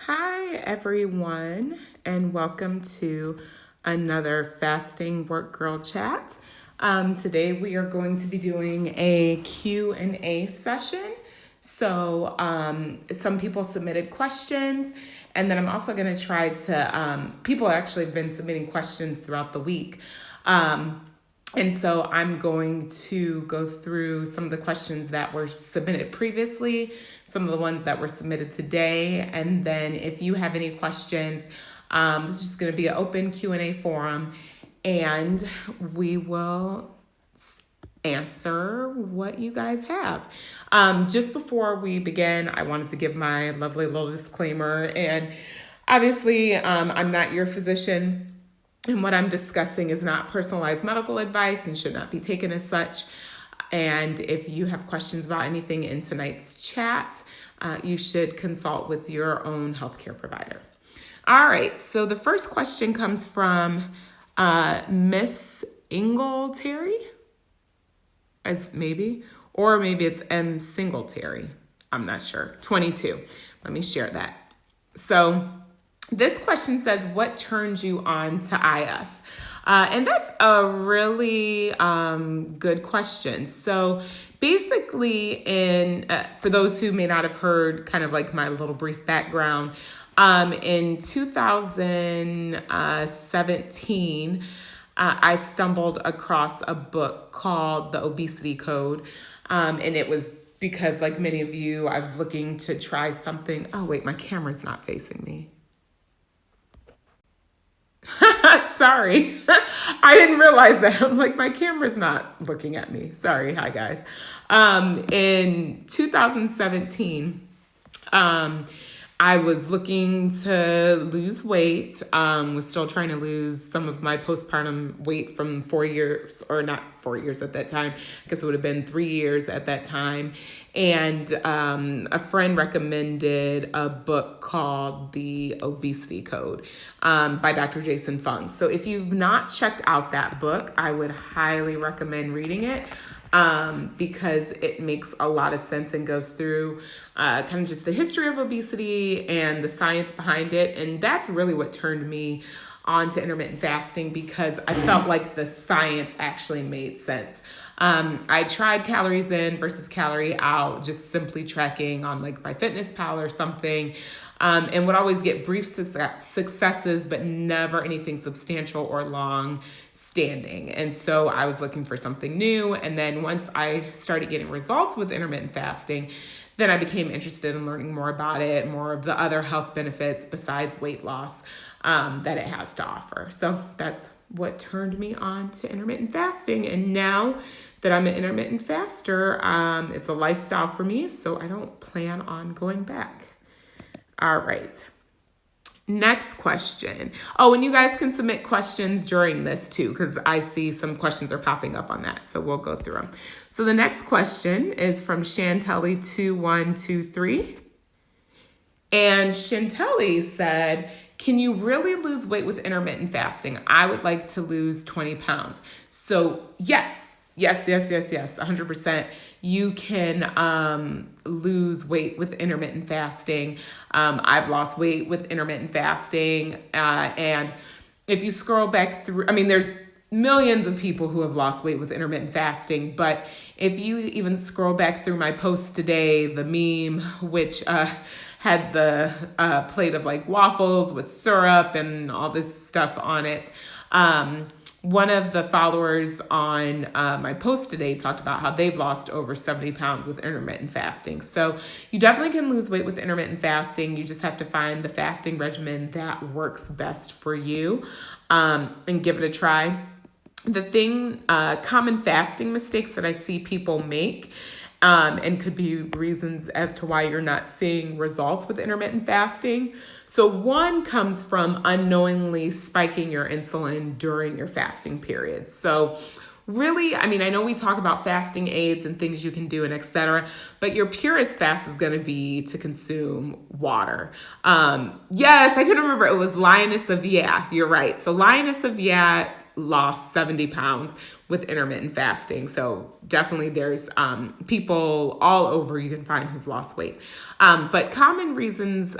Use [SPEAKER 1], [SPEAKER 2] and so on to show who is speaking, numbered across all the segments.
[SPEAKER 1] Hi, everyone, and welcome to another Fasting Work Girl Chat. Today we are going to be doing a Q&A session. So some people submitted questions, and then I'm also going to try to, people actually have been submitting questions throughout the week. And so I'm going to go through some of the questions that were submitted previously, some of the ones that were submitted today. And then if you have any questions, this is just going to be an open Q&A forum, and we will answer what you guys have. Just before we begin, I wanted to give my lovely little disclaimer. And obviously, I'm not your physician. And what I'm discussing is not personalized medical advice and should not be taken as such. And if you have questions about anything in tonight's chat, you should consult with your own healthcare provider. All right, so the first question comes from Miss Ingletary, or maybe it's M. Singletary. I'm not sure. 22. Let me share that. So this question says, what turned you on to IF? And that's a really good question. So basically, for those who may not have heard kind of like my little brief background, in 2017, I stumbled across a book called The Obesity Code. And it was because, like many of you, I was looking to try something. Oh, wait, my camera's not facing me. Sorry. I didn't realize that. I'm like, my camera's not looking at me. Sorry. Hi, guys. In 2017, I was looking to lose weight, was still trying to lose some of my postpartum weight from 4 years, or not 4 years at that time, because it would have been 3 years at that time. And a friend recommended a book called The Obesity Code by Dr. Jason Fung. So if you've not checked out that book, I would highly recommend reading it. Because it makes a lot of sense and goes through kind of just the history of obesity and the science behind it. And that's really what turned me on to intermittent fasting, because I felt like the science actually made sense. I tried calories in versus calorie out, just simply tracking on like MyFitnessPal or something. And would always get brief successes, but never anything substantial or long standing. And so I was looking for something new. And then once I started getting results with intermittent fasting, then I became interested in learning more about it, more of the other health benefits besides weight loss that it has to offer. So that's what turned me on to intermittent fasting. And now that I'm an intermittent faster, it's a lifestyle for me, so I don't plan on going back. All right. Next question. Oh, and you guys can submit questions during this too, because I see some questions are popping up on that. So we'll go through them. So the next question is from Chantelli2123. And Chantelli said, can you really lose weight with intermittent fasting? I would like to lose 20 pounds. So yes, 100%. You can lose weight with intermittent fasting. I've lost weight with intermittent fasting. And if you scroll back through, there's millions of people who have lost weight with intermittent fasting. But if you even scroll back through my post today, the meme, which had the plate of like waffles with syrup and all this stuff on it, one of the followers on my post today talked about how they've lost over 70 pounds with intermittent fasting. So you definitely can lose weight with intermittent fasting. You just have to find the fasting regimen that works best for you and give it a try. The common fasting mistakes that I see people make and could be reasons as to why you're not seeing results with intermittent fasting. So one comes from unknowingly spiking your insulin during your fasting period. So really, I know we talk about fasting aids and things you can do and etc., but your purest fast is going to be to consume water. Yes, I can remember it was Lioness of Yeah, you're right. So Lioness of Yeah lost 70 pounds with intermittent fasting. So definitely there's people all over you can find who've lost weight. But common reasons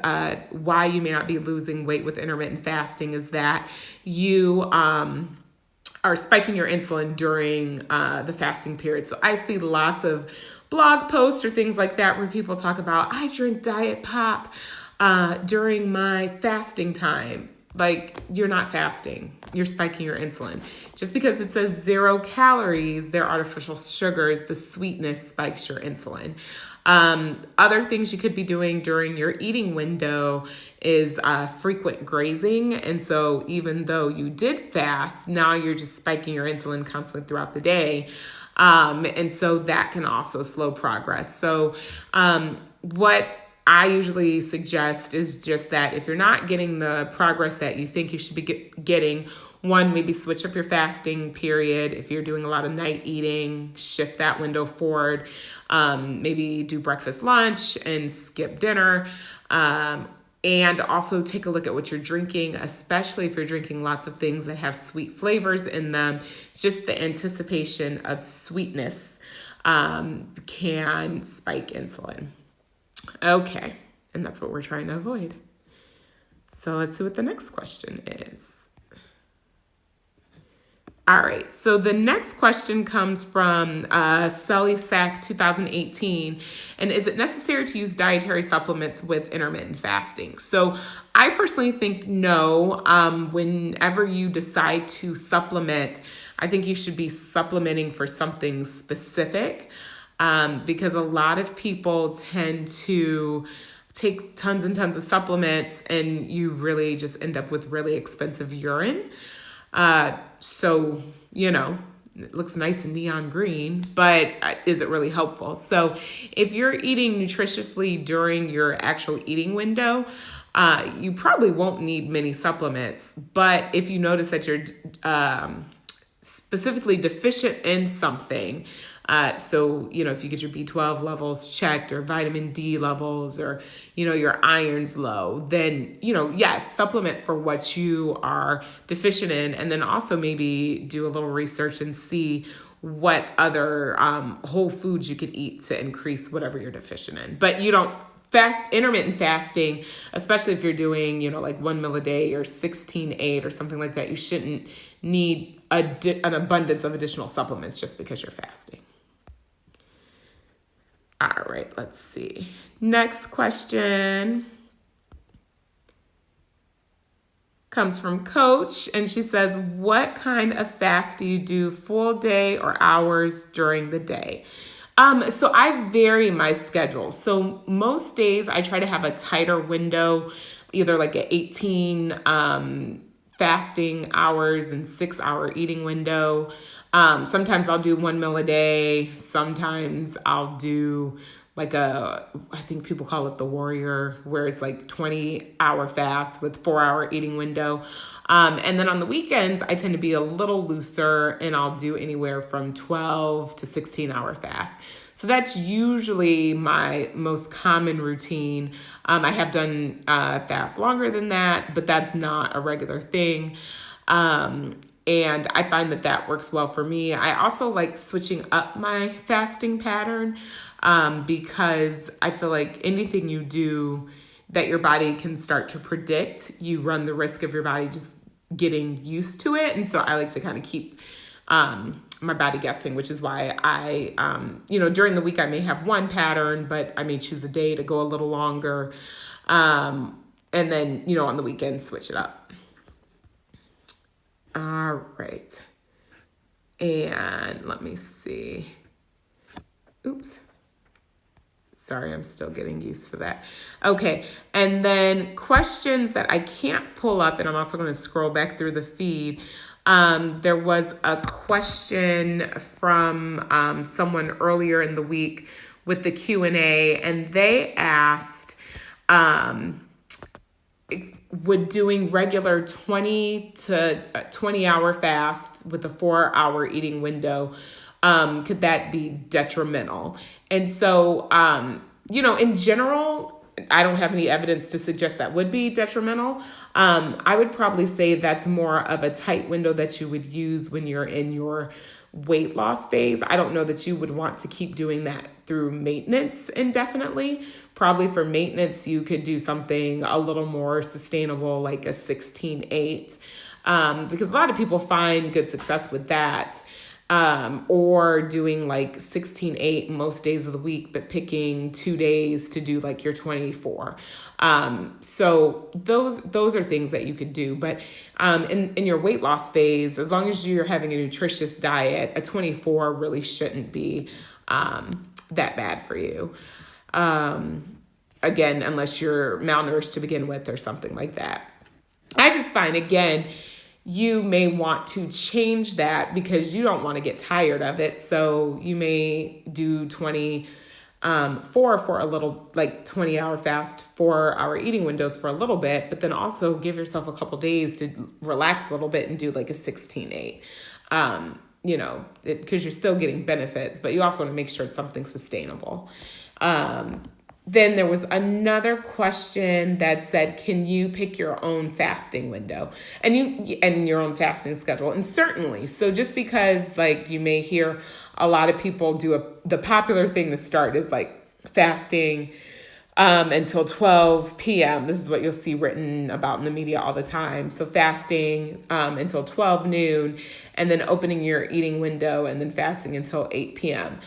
[SPEAKER 1] why you may not be losing weight with intermittent fasting is that you are spiking your insulin during the fasting period. So I see lots of blog posts or things like that where people talk about, I drink diet pop during my fasting time. Like, you're not fasting, you're spiking your insulin. Just because it says 0 calories, they're artificial sugars, the sweetness spikes your insulin. Other things you could be doing during your eating window is frequent grazing. And so even though you did fast, now you're just spiking your insulin constantly throughout the day. And so that can also slow progress. So what I usually suggest is just that if you're not getting the progress that you think you should be getting, one, maybe switch up your fasting period. If you're doing a lot of night eating, shift that window forward. Maybe do breakfast, lunch, and skip dinner. And also take a look at what you're drinking, especially if you're drinking lots of things that have sweet flavors in them. Just the anticipation of sweetness can spike insulin. Okay, and that's what we're trying to avoid. So let's see what the next question is. All right, so the next question comes from Sack 2018, and is it necessary to use dietary supplements with intermittent fasting? So I personally think no. Whenever you decide to supplement, I think you should be supplementing for something specific. Because a lot of people tend to take tons and tons of supplements and you really just end up with really expensive urine. So, it looks nice and neon green, but is it really helpful? So if you're eating nutritiously during your actual eating window, you probably won't need many supplements. But if you notice that you're specifically deficient in something, so, if you get your B12 levels checked or vitamin D levels or, your iron's low, then, yes, supplement for what you are deficient in. And then also maybe do a little research and see what other whole foods you could eat to increase whatever you're deficient in. But you don't intermittent fasting, especially if you're doing, like 1 meal a day or 16-8 or something like that, you shouldn't need an abundance of additional supplements just because you're fasting. All right, let's see. Next question comes from Coach, and she says, what kind of fast do you do, full day or hours during the day? So I vary my schedule. So most days I try to have a tighter window, either like an 18 fasting hours and 6-hour eating window. Sometimes I'll do 1 meal a day. Sometimes I'll do I think people call it the warrior, where it's like 20-hour fast with 4-hour eating window. And then on the weekends, I tend to be a little looser and I'll do anywhere from 12 to 16-hour fast. So that's usually my most common routine. I have done fast longer than that, but that's not a regular thing. And I find that works well for me. I also like switching up my fasting pattern because I feel like anything you do that your body can start to predict, you run the risk of your body just getting used to it. And so I like to kind of keep my body guessing, which is why I, during the week I may have one pattern, but I may choose a day to go a little longer. And then, on the weekend, switch it up. All right. And let me see. Oops. Sorry, I'm still getting used to that. Okay. And then questions that I can't pull up, and I'm also going to scroll back through the feed. There was a question from someone earlier in the week with the Q&A, and they asked, would doing regular 20 to 20-hour fast with a 4-hour eating window, could that be detrimental? And so, in general, I don't have any evidence to suggest that would be detrimental. I would probably say that's more of a tight window that you would use when you're in your weight loss phase, I don't know that you would want to keep doing that through maintenance indefinitely. Probably for maintenance, you could do something a little more sustainable, like a 16-8, because a lot of people find good success with that. Or doing like 16-8 most days of the week, but picking 2 days to do like your 24. So those are things that you could do. But in your weight loss phase, as long as you're having a nutritious diet, a 24 really shouldn't be that bad for you. Again, unless you're malnourished to begin with or something like that. I just find, again, you may want to change that because you don't want to get tired of it. So you may do 24 for a little, like 20-hour fast, 4-hour eating windows for a little bit, but then also give yourself a couple days to relax a little bit and do like a 16-8. Because you're still getting benefits, but you also want to make sure it's something sustainable. Then there was another question that said, can you pick your own fasting window and your own fasting schedule? And certainly, so just because like you may hear a lot of people do the popular thing to start is like fasting until 12 p.m. This is what you'll see written about in the media all the time. So fasting until 12 noon, and then opening your eating window, and then fasting until 8 p.m.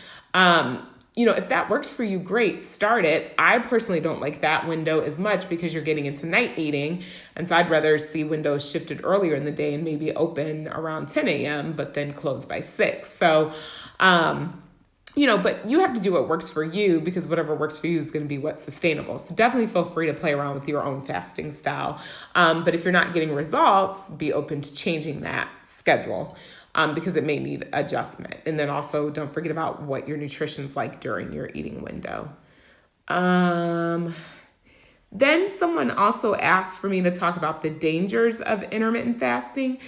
[SPEAKER 1] If that works for you, great, start it. I personally don't like that window as much because you're getting into night eating. And so I'd rather see windows shifted earlier in the day and maybe open around 10 a.m., but then close by 6. So, but you have to do what works for you, because whatever works for you is going to be what's sustainable. So definitely feel free to play around with your own fasting style. But if you're not getting results, be open to changing that schedule. Because it may need adjustment. And then also don't forget about what your nutrition's like during your eating window. Then someone also asked for me to talk about the dangers of intermittent fasting,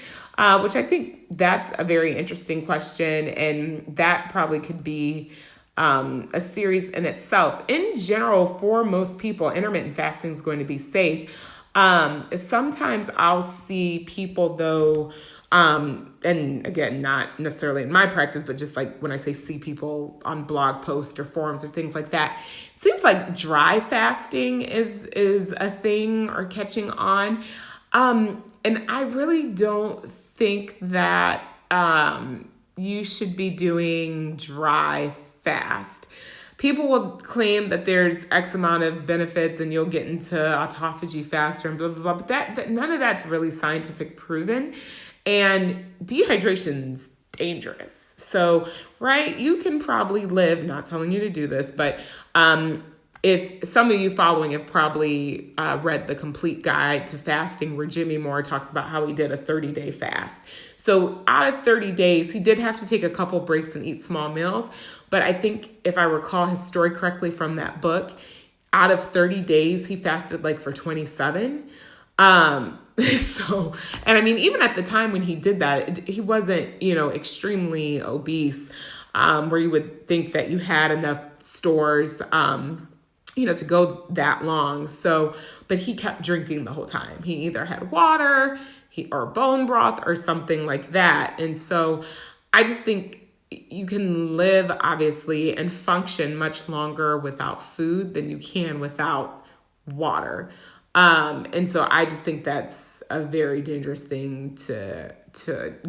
[SPEAKER 1] which I think that's a very interesting question. And that probably could be a series in itself. In general, for most people, intermittent fasting is going to be safe. Sometimes I'll see people though, and again, not necessarily in my practice, but just like when I say see people on blog posts or forums or things like that, it seems like dry fasting is a thing or catching on. And I really don't think that you should be doing dry fast. People will claim that there's X amount of benefits and you'll get into autophagy faster and blah, blah, blah, but that none of that's really scientific proven. And dehydration's dangerous. So, right, you can probably live, not telling you to do this, but if some of you following have probably read The Complete Guide to Fasting, where Jimmy Moore talks about how he did a 30-day fast. So out of 30 days, he did have to take a couple breaks and eat small meals. But I think if I recall his story correctly from that book, out of 30 days, he fasted like for 27. So, and I mean, even at the time when he did that, he wasn't, extremely obese, where you would think that you had enough stores, to go that long. So, but he kept drinking the whole time. He either had water, or bone broth or something like that. And so I just think you can live, obviously, and function much longer without food than you can without water. And so I just think that's a very dangerous thing to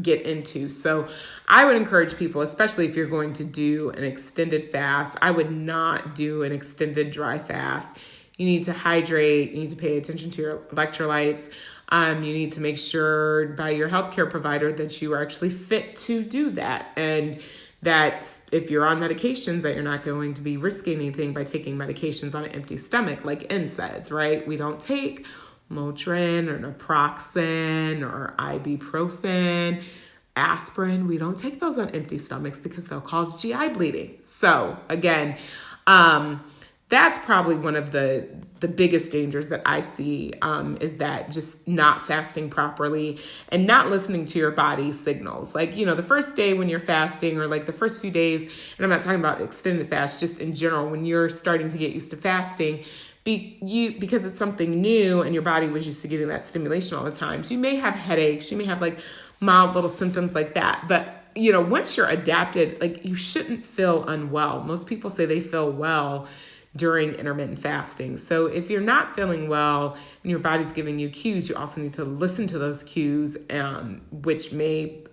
[SPEAKER 1] get into. So I would encourage people, especially if you're going to do an extended fast, I would not do an extended dry fast. You need to hydrate. You need to pay attention to your electrolytes. You need to make sure by your healthcare provider that you are actually fit to do that. And that if you're on medications, that you're not going to be risking anything by taking medications on an empty stomach, like NSAIDs, right? We don't take Motrin or naproxen or ibuprofen, aspirin. We don't take those on empty stomachs because they'll cause GI bleeding. So again, that's probably one of the biggest dangers that I see, is that just not fasting properly and not listening to your body's signals. Like, the first day when you're fasting, or like the first few days, and I'm not talking about extended fast, just in general, when you're starting to get used to fasting, because it's something new and your body was used to getting that stimulation all the time. So you may have headaches, you may have like mild little symptoms like that, but once you're adapted, like you shouldn't feel unwell. Most people say they feel well during intermittent fasting. So if you're not feeling well and your body's giving you cues, you also need to listen to those cues, which may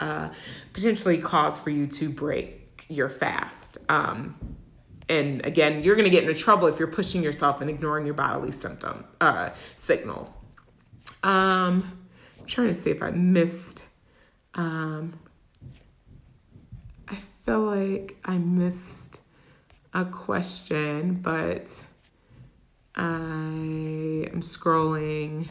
[SPEAKER 1] potentially cause for you to break your fast. And again, you're going to get into trouble if you're pushing yourself and ignoring your bodily signals. I'm trying to see if I missed. I feel like I missed a question, but I am scrolling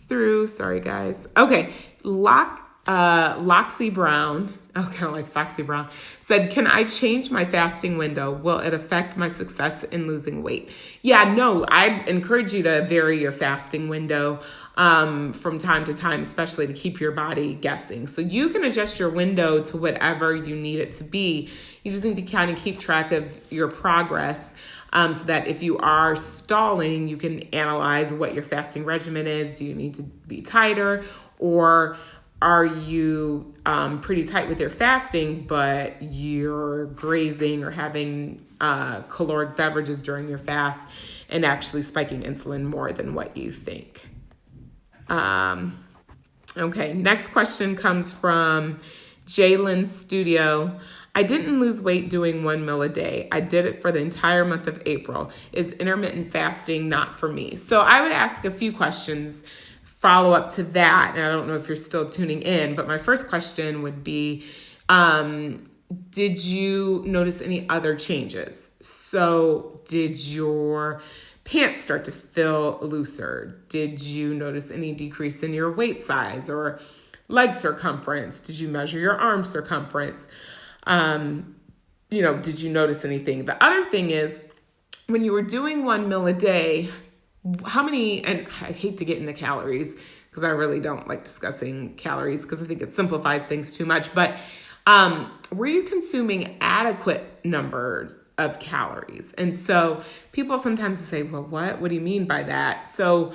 [SPEAKER 1] through. Sorry, guys. Okay, Loxy Brown, kind of like Foxy Brown, said, can I change my fasting window? Will it affect my success in losing weight? Yeah, no, I encourage you to vary your fasting window from time to time, especially to keep your body guessing. So you can adjust your window to whatever you need it to be. You just need to kind of keep track of your progress so that if you are stalling, you can analyze what your fasting regimen is. Do you need to be tighter, or are you pretty tight with your fasting, but you're grazing or having caloric beverages during your fast and actually spiking insulin more than what you think? Okay, next question comes from Jaylen Studio. I didn't lose weight doing 1 meal a day. I did it for the entire month of April. Is intermittent fasting not for me? So I would ask a few questions follow up to that. And I don't know if you're still tuning in, but my first question would be, did you notice any other changes? So did your pants start to feel looser? Did you notice any decrease in your waist size or leg circumference? Did you measure your arm circumference? Did you notice anything? The other thing is, when you were doing 1 meal a day, how many, and I hate to get into calories because I really don't like discussing calories because I think it simplifies things too much, but were you consuming adequate numbers of calories? And so people sometimes say, well, what do you mean by that? So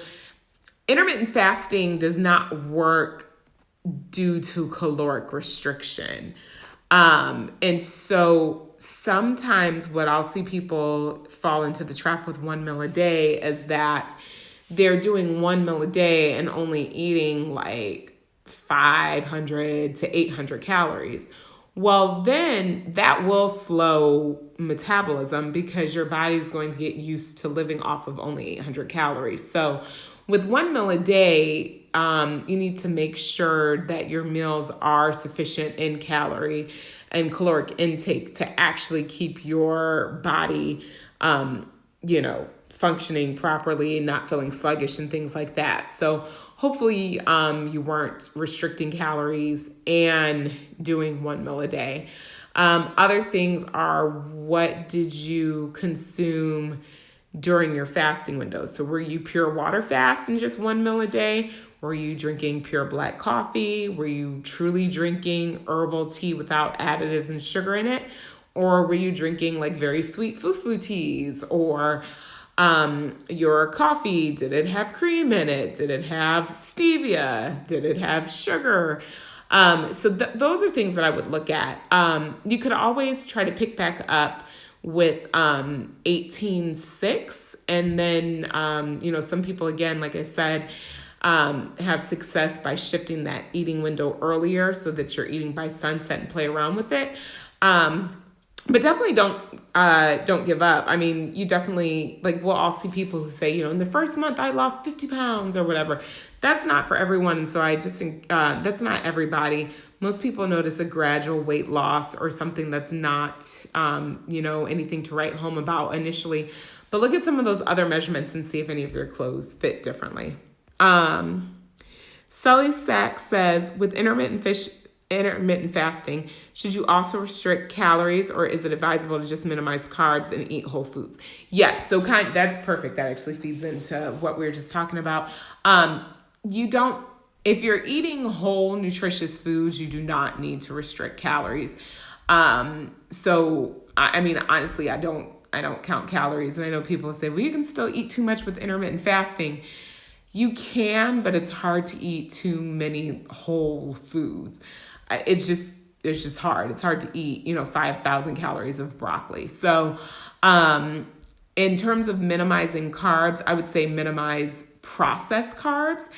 [SPEAKER 1] intermittent fasting does not work due to caloric restriction. And so sometimes what I'll see people fall into the trap with 1 meal a day is that they're doing 1 meal a day and only eating like 500 to 800 calories. Well, then that will slow metabolism because your body's going to get used to living off of only 800 calories. So with 1 meal a day, you need to make sure that your meals are sufficient in calorie and caloric intake to actually keep your body, functioning properly, not feeling sluggish and things like that. So hopefully you weren't restricting calories and doing 1 meal a day. Other things are, what did you consume during your fasting window? So were you pure water fasting, just 1 meal a day? Were you drinking pure black coffee? Were you truly drinking herbal tea without additives and sugar in it? Or were you drinking like very sweet fufu teas? Or your coffee, did it have cream in it? Did it have stevia? Did it have sugar? So those are things that I would look at. You could always try to pick back up with 18-6. And then, some people, again, like I said, have success by shifting that eating window earlier so that you're eating by sunset and play around with it. But definitely don't give up. I mean, you definitely, we'll all see people who say, in the first month I lost 50 pounds or whatever. That's not for everyone. And so I just think that's not everybody. Most people notice a gradual weight loss or something that's not, anything to write home about initially. But look at some of those other measurements and see if any of your clothes fit differently. Sully Sachs says, with intermittent fasting, should you also restrict calories, or is it advisable to just minimize carbs and eat whole foods? Yes, so that's perfect. That actually feeds into what we were just talking about. If you're eating whole, nutritious foods, you do not need to restrict calories. So honestly, I don't count calories, and I know people say, well, you can still eat too much with intermittent fasting. You can, but it's hard to eat too many whole foods. It's just, it's just hard. It's hard to eat, 5,000 calories of broccoli. So, in terms of minimizing carbs, I would say minimize processed carbs.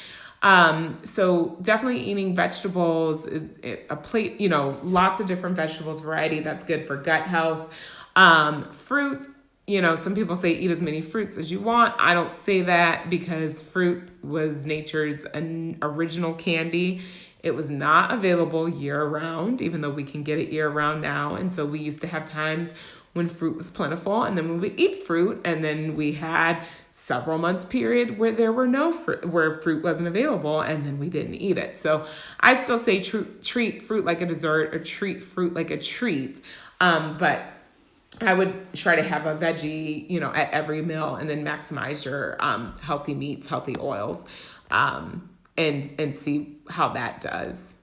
[SPEAKER 1] So definitely eating vegetables is a plate, lots of different vegetables, variety. That's good for gut health. Fruit, some people say eat as many fruits as you want. I don't say that because fruit was nature's original candy. It was not available year round, even though we can get it year round now. And so we used to have times when fruit was plentiful, and then we would eat fruit, and then we had several months period where there were no fruit, where fruit wasn't available, and then we didn't eat it. So I still say treat fruit like a dessert, or treat fruit like a treat. But I would try to have a veggie, at every meal, and then maximize your healthy meats, healthy oils, and see how that does.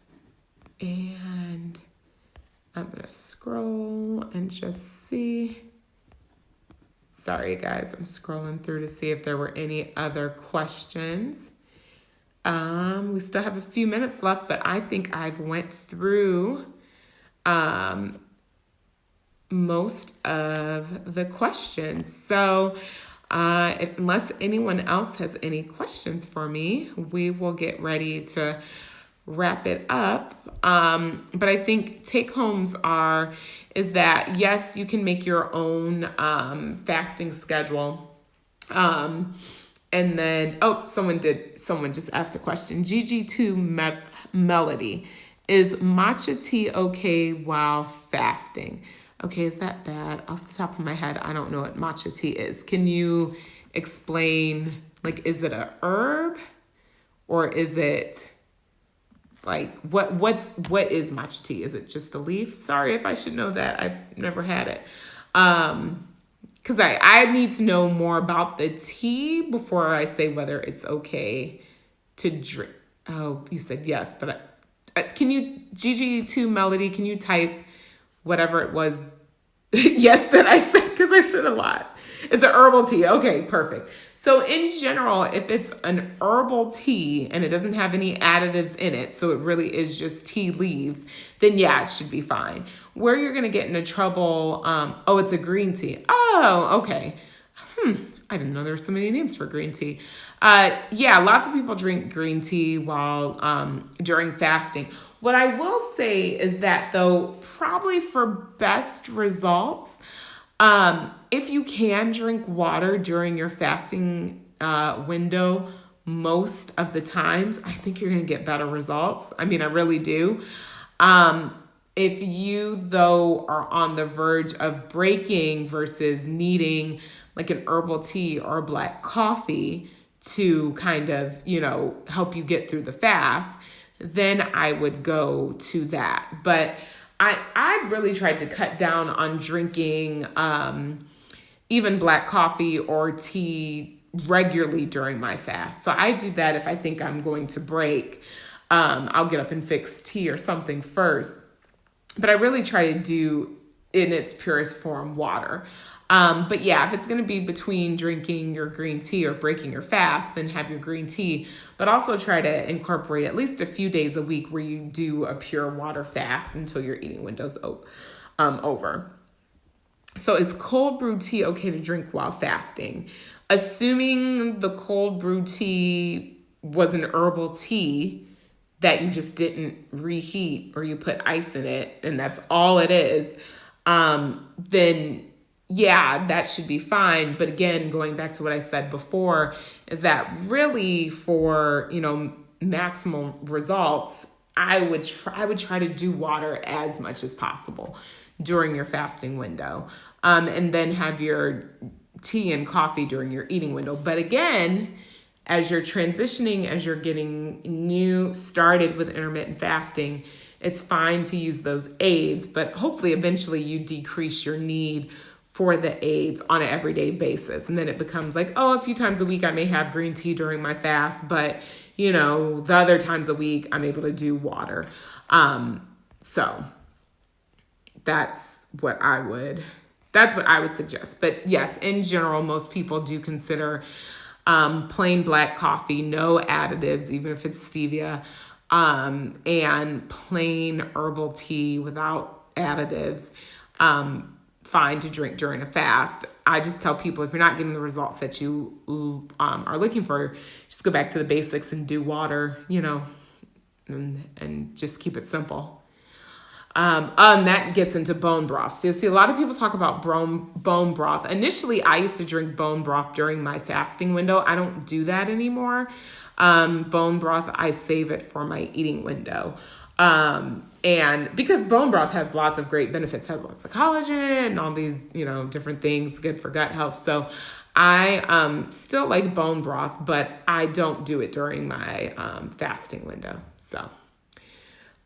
[SPEAKER 1] And I'm going to scroll and just see. Sorry, guys. I'm scrolling through to see if there were any other questions. We still have a few minutes left, but I think I've went through most of the questions. So unless anyone else has any questions for me, we will get ready to wrap it up. But I think take homes is that yes, you can make your own fasting schedule. And then, someone just asked a question. GG2 Melody, is matcha tea okay while fasting? Okay, is that bad? Off the top of my head, I don't know what matcha tea is. Can you explain, is it a herb, or is it what is matcha tea? Is it just a leaf? Sorry if I should know that. I've never had it. Because I need to know more about the tea before I say whether it's okay to drink. Oh, you said yes, but can you, GG2 Melody, can you type whatever it was yes that I said, because I said a lot. It's an herbal tea. Okay, perfect. So in general, if it's an herbal tea and it doesn't have any additives in it, so it really is just tea leaves, then yeah, it should be fine. Where you're going to get into trouble, it's a green tea. Oh, okay. I didn't know there were so many names for green tea. Yeah, lots of people drink green tea while during fasting. What I will say is that, though, probably for best results, if you can drink water during your fasting window most of the times, I think you're going to get better results. I mean, I really do. If you, though, are on the verge of breaking versus needing like an herbal tea or a black coffee to kind of, help you get through the fast, then I would go to that. But I've really tried to cut down on drinking even black coffee or tea regularly during my fast. So I do that if I think I'm going to break. I'll get up and fix tea or something first. But I really try to do, in its purest form, water. But yeah, if it's going to be between drinking your green tea or breaking your fast, then have your green tea. But also try to incorporate at least a few days a week where you do a pure water fast until your eating window's over. So is cold brew tea okay to drink while fasting? Assuming the cold brew tea was an herbal tea that you just didn't reheat or you put ice in it and that's all it is, then yeah, that should be fine. But again, going back to what I said before, is that really for, maximal results, I would try to do water as much as possible during your fasting window. And then have your tea and coffee during your eating window. But again, as you're transitioning, as you're getting started with intermittent fasting, it's fine to use those aids, but hopefully eventually you decrease your need for the aids on an everyday basis. And then it becomes like, a few times a week I may have green tea during my fast, but the other times a week I'm able to do water. So that's what I would suggest. But yes, in general, most people do consider plain black coffee, no additives, even if it's stevia, and plain herbal tea without additives, fine to drink during a fast. I just tell people, if you're not getting the results that you are looking for, just go back to the basics and do water, and just keep it simple. And that gets into bone broth. So you'll see a lot of people talk about bone broth. Initially, I used to drink bone broth during my fasting window. I don't do that anymore. Bone broth, I save it for my eating window. And because bone broth has lots of great benefits, has lots of collagen and all these, different things, good for gut health. So I still like bone broth, but I don't do it during my fasting window. So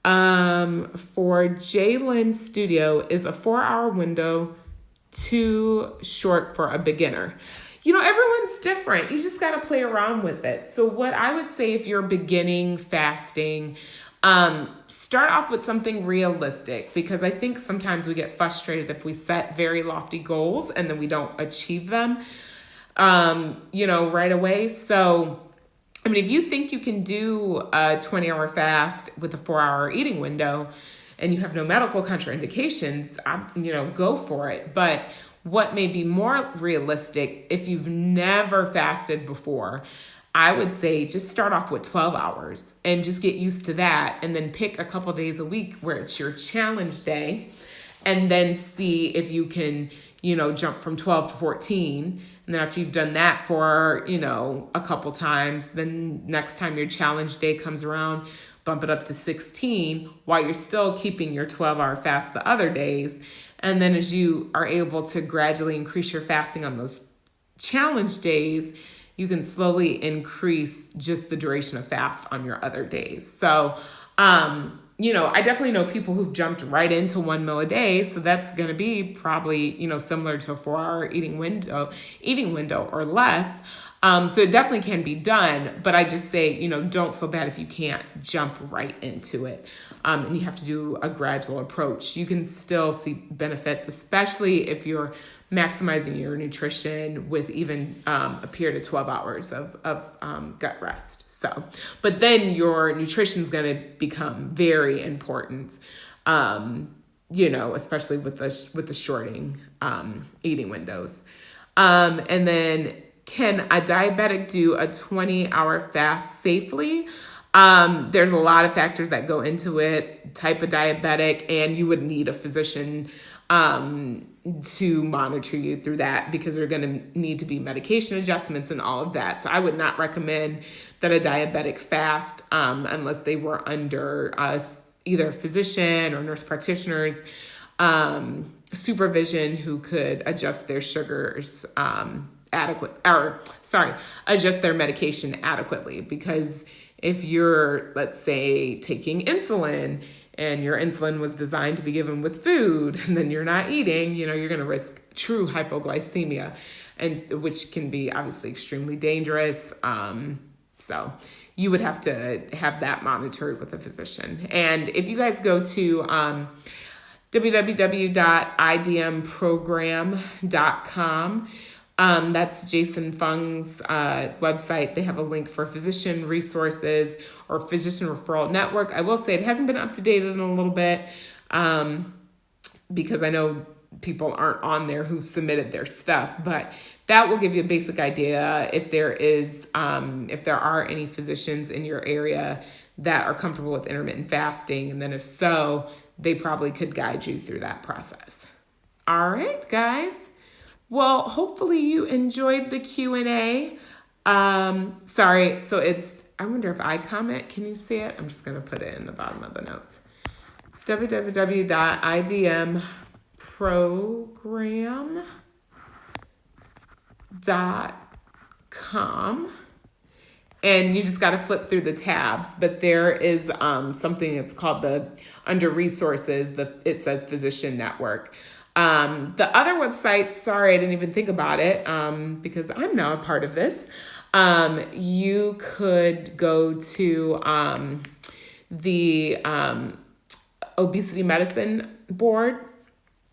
[SPEAKER 1] for Jalen Studio, is a 4-hour window too short for a beginner? Everyone's different. You just got to play around with it. So what I would say, if you're beginning fasting, start off with something realistic, because I think sometimes we get frustrated if we set very lofty goals and then we don't achieve them, right away. So, if you think you can do a 20-hour fast with a 4-hour eating window and you have no medical contraindications, go for it. But what may be more realistic, if you've never fasted before, I would say just start off with 12 hours and just get used to that, and then pick a couple days a week where it's your challenge day, and then see if you can, jump from 12 to 14. And then after you've done that for, a couple times, then next time your challenge day comes around, bump it up to 16 while you're still keeping your 12-hour fast the other days. And then as you are able to gradually increase your fasting on those challenge days, you can slowly increase just the duration of fast on your other days. So, I definitely know people who've jumped right into 1 meal a day. So that's going to be probably, similar to a 4-hour eating window or less. So it definitely can be done, but I just say, don't feel bad if you can't jump right into it. And you have to do a gradual approach. You can still see benefits, especially if you're maximizing your nutrition with even a period of 12 hours of gut rest. So, but then your nutrition is going to become very important, especially with the shorting eating windows. And then, can a diabetic do a 20-hour fast safely? There's a lot of factors that go into it, type of diabetic, and you would need a physician to monitor you through that, because there are going to need to be medication adjustments and all of that. So I would not recommend that a diabetic fast unless they were under either a physician or nurse practitioners supervision, who could adjust their sugars adjust their medication adequately. Because if you're, let's say, taking insulin and your insulin was designed to be given with food, and then you're not eating, you're going to risk true hypoglycemia, and which can be obviously extremely dangerous. So you would have to have that monitored with a physician. And if you guys go to www.idmprogram.com, that's Jason Fung's website. They have a link for physician resources or physician referral network. I will say it hasn't been up to date in a little bit because I know people aren't on there who submitted their stuff, but that will give you a basic idea if there are any physicians in your area that are comfortable with intermittent fasting. And then if so, they probably could guide you through that process. All right, guys. Well, hopefully you enjoyed the Q&A. Sorry, so I wonder if I comment, can you see it? I'm just going to put it in the bottom of the notes. It's www.idmprogram.com. And you just got to flip through the tabs, but there is something that's called under resources, it says physician network. The other websites, sorry, I didn't even think about it because I'm now a part of this. You could go to the Obesity Medicine Board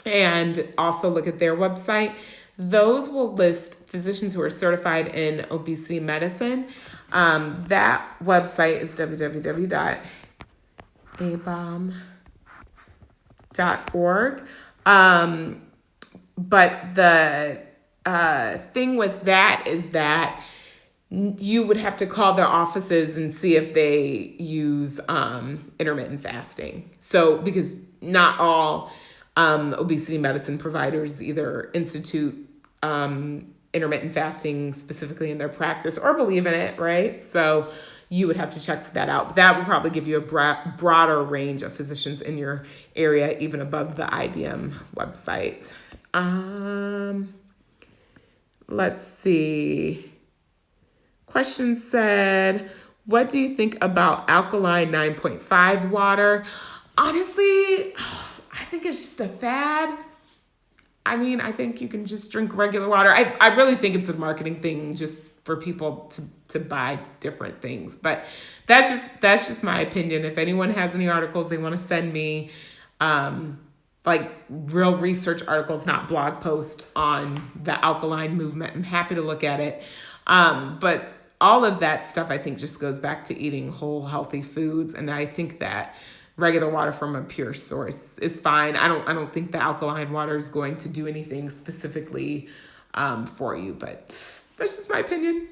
[SPEAKER 1] and also look at their website. Those will list physicians who are certified in obesity medicine. That website is www.abmedicine.com. abom.org. But the thing with that is that you would have to call their offices and see if they use intermittent fasting. So, because not all obesity medicine providers either institute intermittent fasting specifically in their practice or believe in it, right? So you would have to check that out. But that would probably give you a broader range of physicians in your area, even above the IDM website. Let's see. Question said, what do you think about Alkaline 9.5 water? Honestly, I think it's just a fad. I mean, I think you can just drink regular water. I really think it's a marketing thing just for people to buy different things. But that's just my opinion. If anyone has any articles they want to send me, like real research articles, not blog posts on the alkaline movement, I'm happy to look at it. But all of that stuff, I think, just goes back to eating whole, healthy foods. And I think that regular water from a pure source is fine. I don't think the alkaline water is going to do anything specifically for you, but that's just my opinion.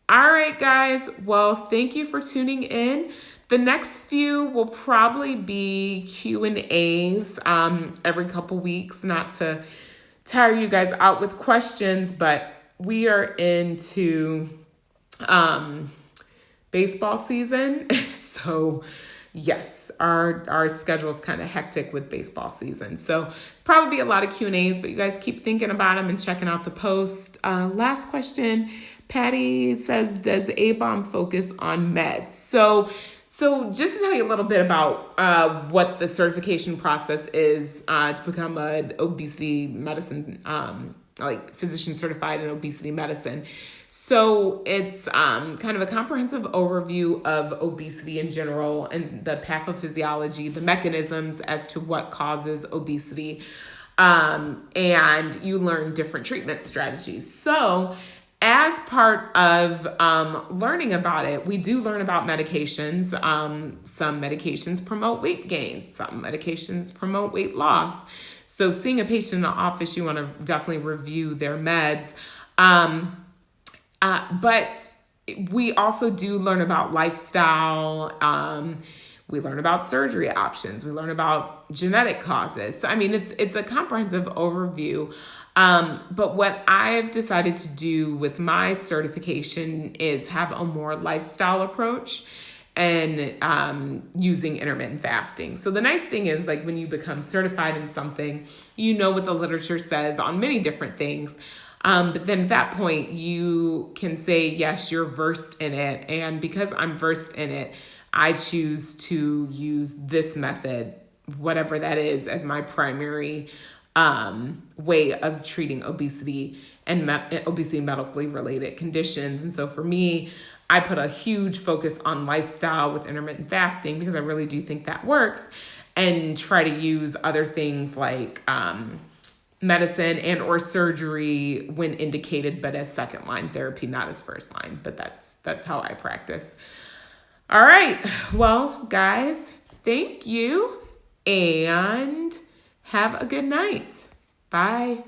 [SPEAKER 1] All right, guys. Well, thank you for tuning in. The next few will probably be Q&As every couple weeks, not to tire you guys out with questions, but we are into baseball season. So yes, our schedule is kind of hectic with baseball season. So probably be a lot of Q&As, but you guys keep thinking about them and checking out the post. Last question. Patty says, does ABOM focus on meds? So just to tell you a little bit about what the certification process is to become an obesity medicine, like physician certified in obesity medicine. So it's kind of a comprehensive overview of obesity in general and the pathophysiology, the mechanisms as to what causes obesity, and you learn different treatment strategies. So as part of learning about it, we do learn about medications. Some medications promote weight gain. Some medications promote weight loss. So seeing a patient in the office, you want to definitely review their meds. But we also do learn about lifestyle. We learn about surgery options. We learn about genetic causes. So, I mean, it's a comprehensive overview. But what I've decided to do with my certification is have a more lifestyle approach and using intermittent fasting. So the nice thing is, like, when you become certified in something, you know what the literature says on many different things. But then at that point, you can say, yes, you're versed in it. And because I'm versed in it, I choose to use this method, whatever that is, as my primary way of treating obesity and obesity medically related conditions. And so for me, I put a huge focus on lifestyle with intermittent fasting because I really do think that works, and try to use other things like medicine and or surgery when indicated, but as second line therapy, not as first line. But that's how I practice. All right. Well, guys, thank you and have a good night. Bye.